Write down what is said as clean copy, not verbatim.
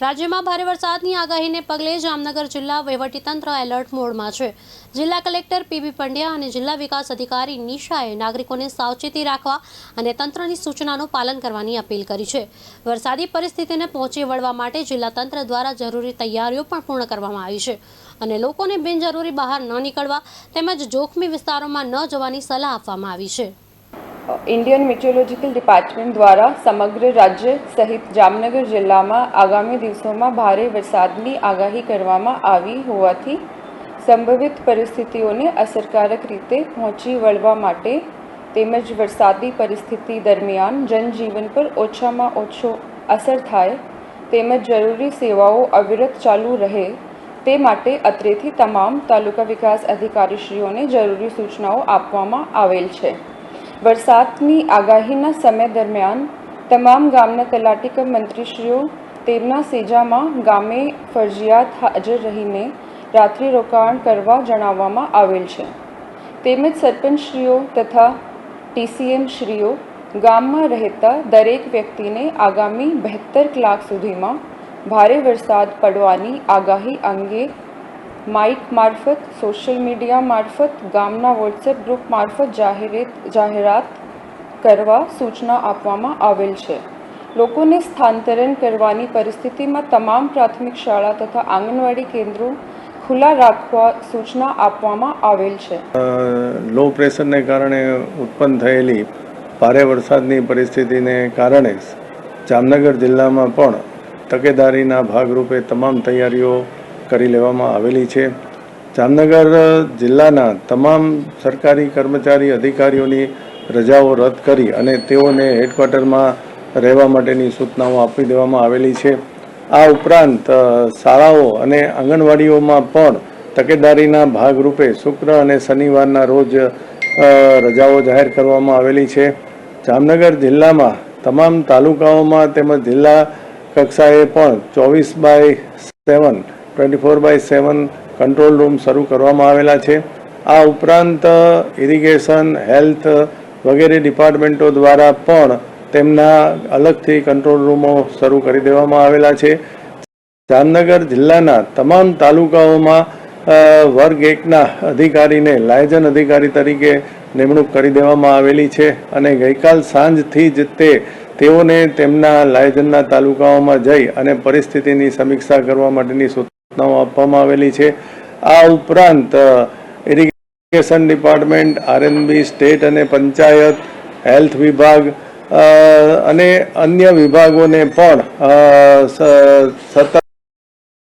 રાજ્યમાં ભારે વરસાદની આગાહીને પગલે જામનગર જિલ્લા વહીવટીતંત્ર એલર્ટ મોડમાં છે। જિલ્લા કલેક્ટર પીબી પંડ્યા અને જિલ્લા વિકાસ અધિકારી નિશાએ નાગરિકોને સાવચેતી રાખવા અને તંત્રની સૂચનાનું પાલન કરવાની અપીલ કરી છે। વરસાદી પરિસ્થિતિને પહોંચી વળવા માટે જિલ્લા તંત્ર દ્વારા જરૂરી તૈયારીઓ પણ પૂર્ણ કરવામાં આવી છે અને લોકોને બિનજરૂરી બહાર ન નીકળવા તેમજ જોખમી વિસ્તારોમાં ન જવાની સલાહ આપવામાં આવી છે। इंडियन मेट्रोलॉजिकल डिपार्टमेंट द्वारा समग्र राज्य सहित जामनगर जिल्ला में आगामी दिवसों में भारे वरसादनी आगाही करवामां आवी होवाथी संभवित परिस्थितिओने असरकारक रीते पहोंची वळवा माटे तेमज वरसादी परिस्थिति दरमियान जनजीवन पर ओछामां ओछो असर थाय तेमज जरूरी सेवाओं अविरत चालू रहे ते माटे अत्रेथी तमाम तालुका विकास अधिकारीश्रीओने जरूरी सूचनाओं आपवामां आवेल छे। वरसादनी आगाहीना समय दरमियान तमाम गामना तलाटी मंत्रीश्रीओ तेमना सेजामां गामे फरजियात हाजर रहीने रात्रि रोकाण करवा जणाववामां आवेल छे। तेमज सरपंचश्रीओ तथा टीसीएम श्रीओ गाममां रहेता दरेक व्यक्तिने आगामी 72 कलाक सुधीमां भारे वरसाद पड़वानी आगाही अंगे माइक मार्फत सोशल मीडिया मार्फत गामना वॉट्सएप ग्रुप मार्फत जाहेरात करवा सूचना आपवामां आवेल छे। लोकोने स्थानांतरण करवानी परिस्थितिमां तमाम प्राथमिक शाळा तथा आंगणवाड़ी केन्द्रों खुला राखवा सूचना आपवामां आवेल छे। लो प्रेशर ने कारणे उत्पन्न थयेली भारे वरसादनी परिस्थितिने कारणे जामनगर जिल्लामां पण तकेदारीना भागरूपे तमाम तैयारीओ કરી લેવામાં આવેલી છે। જામનગર જિલ્લાના તમામ સરકારી કર્મચારી અધિકારીઓની રજાઓ રદ કરી અને તેઓને હેડક્વાર્ટરમાં રહેવા માટેની સૂચનાઓ આપી દેવામાં આવેલી છે। આ ઉપરાંત શાળાઓ અને આંગણવાડીઓમાં પણ તકેદારીના ભાગરૂપે શુક્ર અને શનિવારના રોજ રજાઓ જાહેર કરવામાં આવેલી છે। જામનગર જિલ્લામાં તમામ તાલુકાઓમાં તેમજ જિલ્લા કક્ષાએ પણ 24/7 24/7 કંટ્રોલ રૂમ શરૂ કરવામાં આવેલા છે। આ ઉપરાંત ઇરિગેશન હેલ્થ વગેરે ડિપાર્ટમેન્ટો દ્વારા પણ તેમના અલગથી કંટ્રોલ રૂમો શરૂ કરી દેવામાં આવેલા છે। જામનગર જિલ્લાના તમામ તાલુકાઓમાં વર્ગ 1ના અધિકારીને લાયઝન અધિકારી તરીકે નિમણૂક કરી દેવામાં આવેલી છે અને ગઈકાલ સાંજથી જ તેઓને તેમના લાયઝનના તાલુકાઓમાં જઈ અને પરિસ્થિતિની સમીક્ષા કરવા માટેની સૂચનાઓ આપવામાં આવેલી છે। આ ઉપરાંત ઇરિગેશન ડિપાર્ટમેન્ટ, આરએનબી, સ્ટેટ અને પંચાયત, હેલ્થ વિભાગ અને અન્ય વિભાગોને પણ સતત